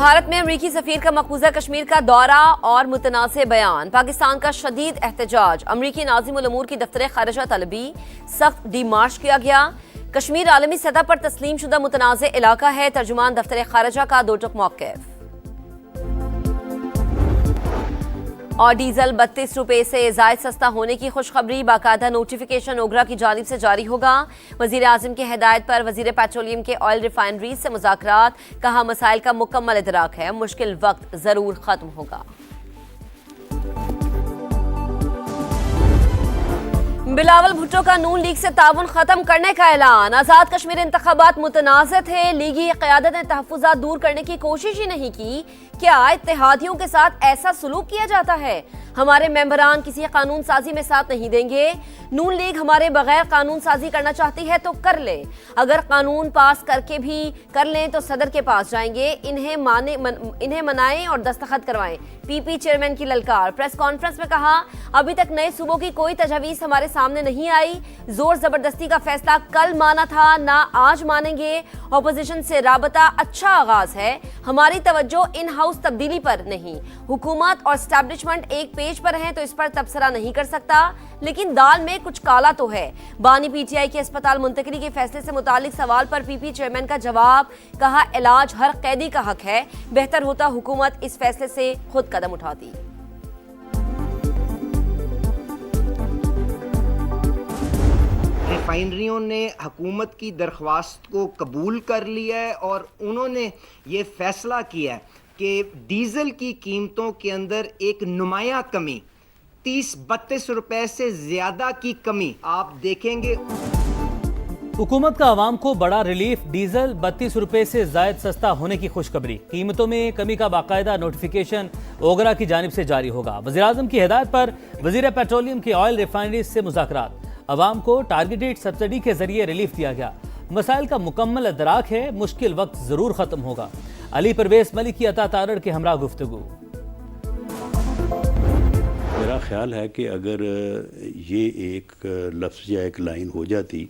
भारत में अमरीकी सफीर का मकबूजा कश्मीर का दौरा और मुतनाज़ बयान। पाकिस्तान का शदीद एहतजाज। अमरीकी नाज़िमुल उमूर की दफ्तर खारिजा तलबी सख्त डीमार्च किया गया। कश्मीर आलमी सतह पर तस्लीम शुदा मुतनाज़ इलाका है। तर्जुमान दफ्तर खारिजा का दो टुक मौक़िफ़। और डीजल 32 रुपए से ज़ायद सस्ता होने की खुशखबरी। बाकायदा नोटिफिकेशन ओगरा की जानिब से जारी होगा। वज़ीर आज़म की हिदायत पर वज़ीर पेट्रोलियम के ऑयल रिफाइनरीज से मुज़ाकरात। कहा मसाइल का मुकम्मल इदराक है, मुश्किल वक्त ज़रूर ख़त्म होगा। बिलावल भुट्टो का नून लीग से ताउन खत्म करने का ऐलान। आज़ाद कश्मीर इंतखाबात मुतनाज़ थे। लीगी क़यादत ने तहफ़्फ़ुज़ात दूर करने की कोशिश ही नहीं की। क्या इत्तेहादियों के साथ ऐसा सलूक किया जाता है? हमारे मेंबरान किसी कानून साजी में साथ नहीं देंगे। नून लीग हमारे बगैर कानून साजी करना चाहती है तो कर ले। अगर कानून पास करके भी कर लें तो सदर के पास जाएंगे। इन्हें मनाएं और दस्तखत करवाएं। पीपी चेयरमैन की ललकार। प्रेस कॉन्फ्रेंस में कहा, अभी तक नए सूबों की कोई तजवीज़ हमारे सामने नहीं आई। जोर जबरदस्ती का फैसला कल माना था, ना आज मानेंगे। ऑपोजिशन से राबता अच्छा आगाज है। हमारी तवज्जो इन हाउस तब्दीली पर नहीं। हुकूमत और एस्टैब्लिशमेंट एक पेज पर हैं तो इस पर तबसरा नहीं कर सकता, लेकिन दाल में कुछ काला तो है। बानी पीटीआई के अस्पताल मुंतकिली के फैसले से मुतालिक सवाल पर पीपी चेयरमैन का जवाब। कहा, इलाज हर कैदी का हक है। बेहतर होता हुकूमत इस फैसले से खुद कदम उठाती। रिफाइनरियों ने हुकूमत की दरख्वास्त को कबूल कर लिया है और उन्होंने ये फैसला किया है कि डीज़ल की कीमतों के अंदर एक नुमाया कमी 30-32 रुपए से ज़्यादा की कमी आप देखेंगे। हुकूमत का आवाम को बड़ा रिलीफ। डीजल 32 रुपए से जायद सस्ता होने की खुशखबरी। कीमतों में कमी का बाकायदा नोटिफिकेशन ओगरा की जानिब से जारी होगा। वज़ीर आज़म की हिदायत पर वज़ीर पेट्रोलियम की ऑयल रिफाइनरीज से मुज़ाकरात। अवाम को टारगेटेड सब्सिडी के जरिए रिलीफ दिया गया। मसाइल का मुकम्मल इदराक है, मुश्किल वक्त जरूर खत्म होगा। अली परवेज मलिक की अता तारड़ के हमरा गुफ्तगू। मेरा ख्याल है कि अगर ये एक लफ्ज़ या एक लाइन हो जाती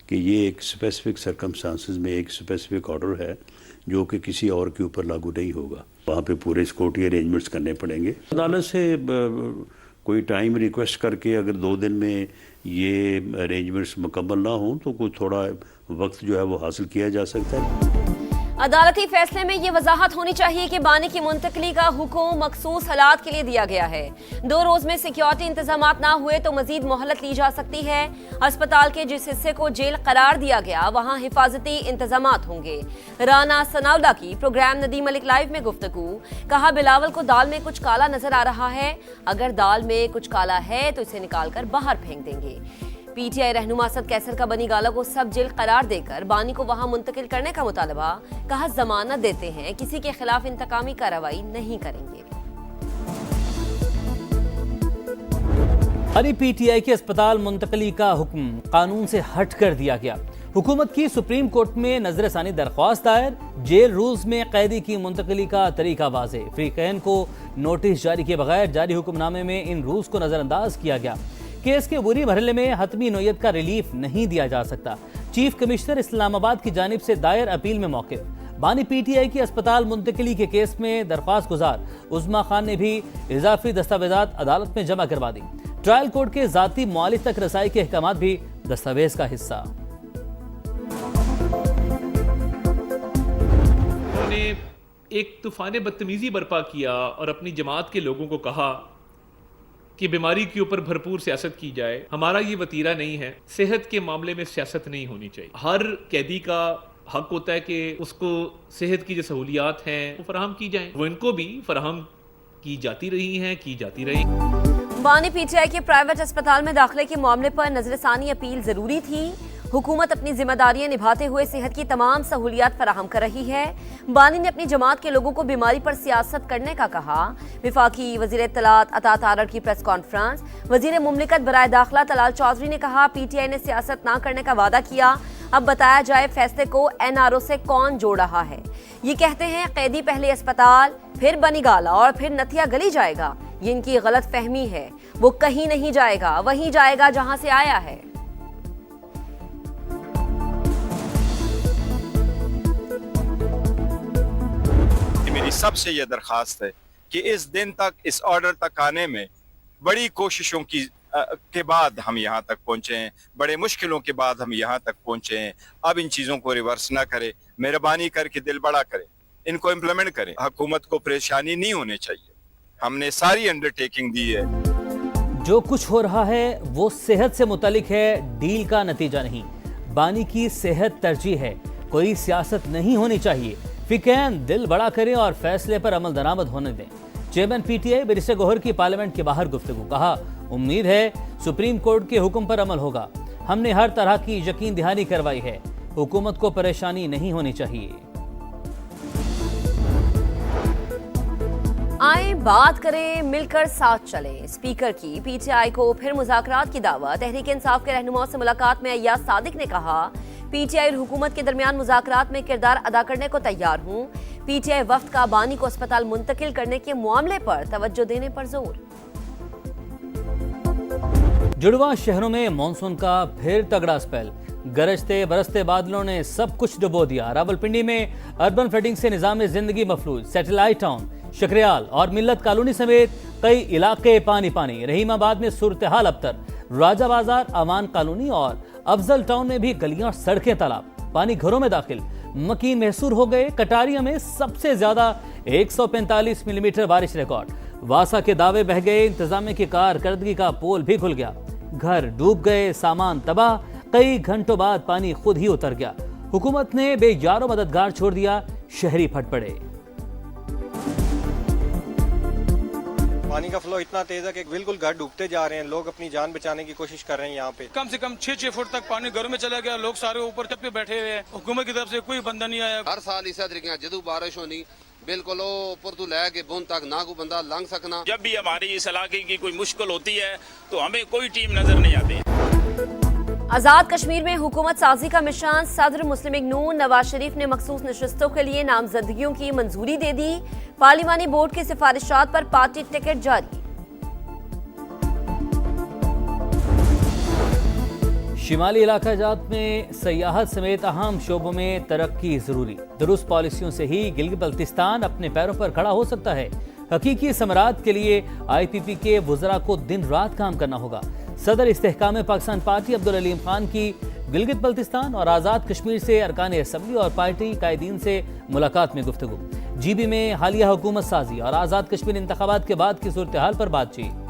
कि ये एक स्पेसिफिक सर्कमस्टांसेस में एक स्पेसिफिक ऑर्डर है जो कि किसी और के ऊपर लागू नहीं होगा, वहाँ पे पूरे सिक्योरिटी अरेंजमेंट्स करने पड़ेंगे। अदालत से कोई टाइम रिक्वेस्ट करके अगर 2 दिन में ये अरेंजमेंट्स मुकम्मल ना हों तो कुछ थोड़ा वक्त जो है वो हासिल किया जा सकता है। अदालती फैसले में ये वजाहत होनी चाहिए कि बानी की मुंतकली का हुक्म मखसूस हालात के लिए दिया गया है। 2 रोज में सिक्योरिटी इंतजामात ना हुए तो मजीद मोहलत ली जा सकती है। अस्पताल के जिस हिस्से को जेल करार दिया गया वहाँ हिफाजती इंतजामात होंगे। राना सनाउल्ला की प्रोग्राम नदीम मलिक लाइव में गुफ्तगू। कहा, बिलावल को दाल में कुछ काला नजर आ रहा है। अगर दाल में कुछ काला है तो इसे निकाल कर बाहर फेंक देंगे। पीटीआई रहनुमा असद कैसर का बनी गाला को सब जेल करार देकर बानी को वहां मुंतकिल करने का मुतालबा। कहा, जमानत देते हैं, किसी के खिलाफ इंतकामी कार्रवाई नहीं करेंगे। अली पीटीआई के अस्पताल मुंतकली का हुक्म कानून से हट कर दिया गया। हुकूमत की सुप्रीम कोर्ट में नजरसानी दरख्वास्त दायर। जेल रूल्स में कैदी की मुंतकली का तरीका वाज़ेह। फ्रीकैन को नोटिस जारी किए बगैर जारी हुक्मनामे में इन रूल्स को नजरअंदाज किया गया। केस के बुरी मरहले में हतमी नोयत का रिलीफ नहीं दिया जा सकता। चीफ कमिश्नर इस्लामाबाद की जानिब से दायर अपील में मौक़िफ़। बानी पीटीआई की अस्पताल मुंतकिली के केस में दरख्वास्त गुजार उज़्मा खान ने भी इजाफी दस्तावेजात अदालत में जमा करवा दी। ट्रायल कोर्ट के जाती मुआलिज तक रसाई के अहकामात भी दस्तावेज का हिस्सा। उन्होंने एक तूफान बदतमीजी बर्पा किया और अपनी जमात के लोगों को कहा कि बीमारी के ऊपर भरपूर सियासत की जाए। हमारा ये वतीरा नहीं है। सेहत के मामले में सियासत नहीं होनी चाहिए। हर कैदी का हक होता है कि उसको सेहत की जो सहूलियात हैं वो फराहम की जाएं। वो इनको भी फराहम की जाती रही हैं, की जाती रही। बानी पीटीआई के प्राइवेट अस्पताल में दाखिले के मामले पर नजरसानी अपील जरूरी थी। हुकूमत अपनी जिम्मेदारियां निभाते हुए सेहत की तमाम सहूलियात फराहम कर रही है। बानी ने अपनी जमात के लोगों को बीमारी पर सियासत करने का कहा। विफाकी वजीर इत्तलात अता तारड़ की प्रेस कॉन्फ्रेंस। वजीर मुमलिकत बराए दाखिला तलाल चौधरी ने कहा, पीटीआई ने सियासत ना करने का वादा किया। अब बताया जाए फैसले को एनआरओ से कौन जोड़ रहा है। ये कहते हैं कैदी पहले अस्पताल, फिर बनीगाला और फिर नथिया गली जाएगा। ये इनकी गलत फहमी है। वो कहीं नहीं जाएगा, वहीं जाएगा जहां से आया है। सबसे ये दरख्वास्त है कि इस दिन तक, इस ऑर्डर तक आने में बड़ी कोशिशों के बाद हम यहाँ तक पहुँचे हैं, बड़े मुश्किलों के बाद हम यहाँ तक पहुँचे हैं। अब इन चीज़ों को रिवर्स ना करें, मेहरबानी करके दिल बड़ा करें, इनको इम्प्लीमेंट करें। हुकूमत को परेशानी नहीं होनी चाहिए, हमने सारी अंडरटेकिंग दी है। जो कुछ हो रहा है वो सेहत से मुतालिक है, डील का नतीजा नहीं। बानी की सेहत तरजीह है, कोई सियासत नहीं होनी चाहिए। फिकैन दिल बड़ा करें और फैसले पर अमल दरामद होने दें। चेयरमैन पीटीआई बैरिस्टर गौहर की पार्लियामेंट के बाहर गुफ्तगू, कहा उम्मीद है सुप्रीम कोर्ट के हुक्म पर अमल होगा। हमने हर तरह की यकीन दहानी करवाई है, हुकूमत को परेशानी नहीं होनी चाहिए। आए बात करें, मिलकर साथ चलें। स्पीकर की पीटीआई को फिर मुज़ाकरात की दावत। तहरीक इंसाफ के रहनुमाओं से मुलाकात में अय्याज सादिक ने कहा पीटीआई और हुकूमत के दरमियान मुज़ाकरात में किरदार अदा करने को तैयार हूँ। पीटीआई वफ्द का बानी को अस्पताल मुंतकिल करने के मामले पर तवज्जो देने पर जोर। जुड़वा शहरों में मानसून का फिर तगड़ा स्पेल, गरजते बरसते बादलों ने सब कुछ डुबो दिया। रावलपिंडी में अर्बन फ्लडिंग से निजाम जिंदगी मफलूज। सैटेलाइट टाउन, शकरियाल और मिल्लत कॉलोनी समेत कई इलाके पानी पानी। रहीमाबाद में सूरत हाल अबतर। राजा बाजार, अमान कॉलोनी और अफजल टाउन में भी गलियां और सड़कें तालाब, पानी घरों में दाखिल। मकीन महसूर हो गए। कटारिया में सबसे ज्यादा 145 मिलीमीटर बारिश रिकॉर्ड। वासा के दावे बह गए। इंतजामिया की कारकर्दगी का पोल भी खुल गया। घर डूब गए, सामान तबाह। कई घंटों बाद पानी खुद ही उतर गया। हुकूमत ने बेयारो मददगार छोड़ दिया, शहरी फट पड़े। पानी का फ्लो इतना तेज है कि बिल्कुल घर डूबते जा रहे हैं। लोग अपनी जान बचाने की कोशिश कर रहे हैं। यहाँ पे कम से कम 6-6 फुट तक पानी घरों में चला गया। लोग सारे ऊपर छत पे बैठे हुए हैं। हुकूमत की तरफ से कोई बंदा नहीं आया। हर साल इस तरीके जदू बारिश होनी बिल्कुल ऊपर तो लैके बुन तक ना कोई बंदा लंघ सकना। जब भी हमारी इस इलाके की कोई मुश्किल होती है तो हमें कोई टीम नजर नहीं आती। आजाद कश्मीर में हुकूमत साजी का मिशन। सदर मुस्लिम लीग नून नवाज शरीफ ने मखसूस नशस्तों के लिए नामजदगियों की मंजूरी दे दी। पार्लिमानी बोर्ड की सिफारिशात पर पार्टी टिकट जारी। शिमाली इलाका जात में सयाहत समेत अहम शोबों में तरक्की जरूरी। दुरुस्त पॉलिसियों से ही गिलगित बल्तिस्तान अपने पैरों पर खड़ा हो सकता है। हकीकी समरात के लिए IPP के वज़रा को दिन रात काम करना होगा। सदर इस्तेहकाम पाकिस्तान पार्टी अब्दुल अलीम खान की गिलगित बल्तिस्तान और आज़ाद कश्मीर से अरकान असम्बली और पार्टी कायदीन से मुलाकात में गुफ्तगू। GB में हालिया हुकूमत साजी और आज़ाद कश्मीर इंतखाबात के बाद की सूरत हाल पर बातचीत।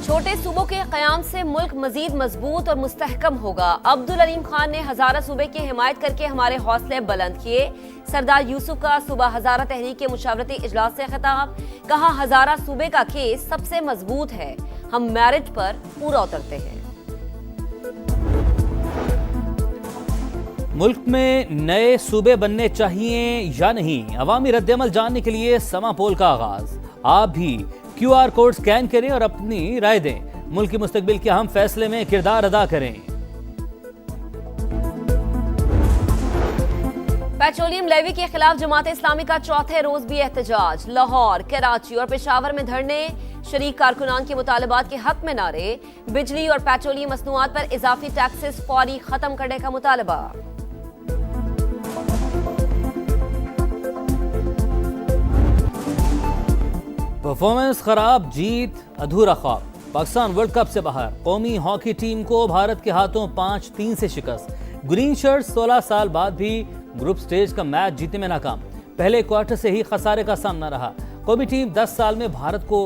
छोटे सूबों के क़याम से मुल्क मजीद मजबूत और मुस्तहकम होगा। अब्दुल अलीम खान ने हज़ारा सूबे की हिमायत करके हमारे हौसले बुलंद किए। सरदार यूसुफ का सुबह हज़ारा तहरीक के मुशावरती इजलास से खिताब, कहा हज़ारा सूबे का केस सबसे मजबूत है, हम मेरिट पर पूरा उतरते हैं। मुल्क में नए सूबे बनने चाहिए या नहीं, अवामी रद्द-ए-अमल जानने के लिए समा पोल का आगाज। आप भी QR कोड स्कैन करें और अपनी राय दें। मुल्क के मुस्तकबिल के अहम फैसले में किरदार अदा करें। पेट्रोलियम लेवी के खिलाफ जमात इस्लामी का चौथे रोज भी एहतजाज। लाहौर, कराची और पेशावर में धरने। शरीक कारकुनान के मुतालबात के हक में नारे। बिजली और पेट्रोलियम मसनूआत पर इजाफी टैक्सेस फौरी खत्म करने का मुतालबा। परफॉर्मेंस खराब, जीत अधूरा ख्वाब। पाकिस्तान वर्ल्ड कप से बाहर। कौमी हॉकी टीम को भारत के हाथों 5-3 से शिकस्त। ग्रीन शर्ट 16 साल बाद भी ग्रुप स्टेज का मैच जीतने में नाकाम। पहले क्वार्टर से ही खसारे का सामना रहा। कौमी टीम 10 साल में भारत को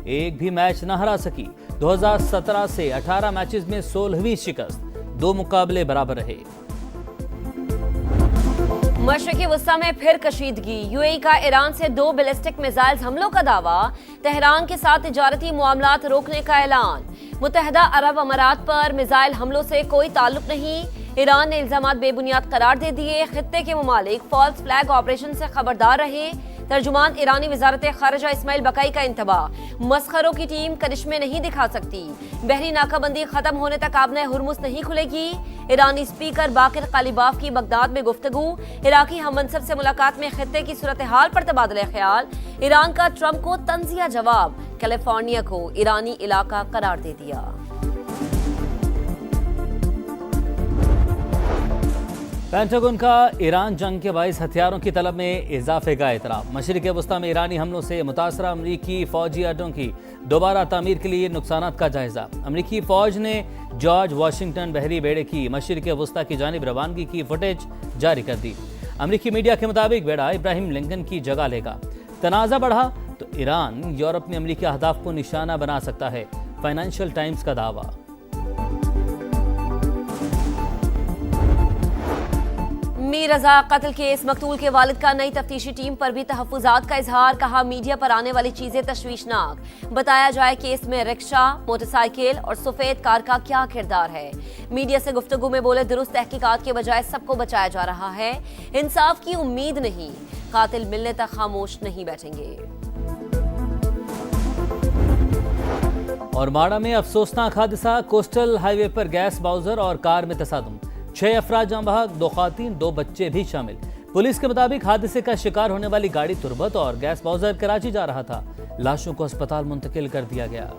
एक भी मैच न हरा सकी। 2017 से 18 मैचेस में 16वीं शिकस्त। 2 मुकाबले बराबर रहे। मशरक़ी वस्ता में फिर कशीदगी। UAE का ईरान से 2 बैलिस्टिक मिसाइल हमलों का दावा। तेहरान के साथ तिजारती मामलात रोकने का ऐलान। मुत्तहदा अरब अमारात पर मिसाइल हमलों से कोई ताल्लुक नहीं। ईरान ने इल्जामात बेबुनियाद करार दे दिए। खित्ते के ममालिक फॉल्स फ्लैग ऑपरेशन से खबरदार रहे। तर्जुमान ईरानी वजारत खारजा इस्माइल बकाई का इंतबाह। मस्खरों की टीम करिश्मे नहीं दिखा सकती। बहरी नाकाबंदी खत्म होने तक आबने हुर्मुस नहीं खुलेगी। ईरानी स्पीकर बाकिर कालिबाफ की बगदाद में गुफ्तगू। इराकी हममनसब से मुलाकात में खित्ते की सूरत हाल पर तबादला ख्याल। ईरान का ट्रंप को तंजिया जवाब। कैलिफोर्निया को ईरानी इलाका करार दे दिया। पेंटागन का ईरान जंग के बाइस हथियारों की तलब में इजाफे का एतराफ़। मशरिक़ वस्ता में ईरानी हमलों से मुतासरा अमरीकी फ़ौजी अड्डों की दोबारा तामीर के लिए नुकसानात का जायज़ा। अमरीकी फ़ौज ने जॉर्ज वाशिंगटन बहरी बेड़े की मशरिक़ वस्ता की जानिब रवानगी की फुटेज जारी कर दी। अमरीकी मीडिया के मुताबिक बेड़ा इब्राहिम लिंकन की जगह लेगा। तनाज़ा बढ़ा तो ईरान यूरोप में अमरीकी अहदाफ को निशाना बना सकता है, फाइनेंशियल टाइम्स का दावा। मीर रजा कत्ल केस मकतूल के वालिद का नई तफ्तीशी टीम पर भी तहफ़्फ़ुज़ात का इजहार। कहा, मीडिया पर आने वाली चीजें तशवीशनाक। बताया जाए केस में रिक्शा, मोटरसाइकिल और सफेद कार का क्या किरदार है। मीडिया से गुफ्तगू में बोले, दुरुस्त तहकीकात के बजाय सबको बचाया जा रहा है, इंसाफ की उम्मीद नहीं, कातिल मिलने तक खामोश नहीं बैठेंगे। और माड़ा में अफसोसनाक हादसा, कोस्टल हाईवे पर गैस बाउजर और कार में तसादुम। 6 अफराद जाँ बहक, 2 खातीन 2 बच्चे भी शामिल। पुलिस के मुताबिक हादसे का शिकार होने वाली गाड़ी तुरबत और गैस बाउजर कराची जा रहा था। लाशों को अस्पताल मुंतकिल कर दिया गया।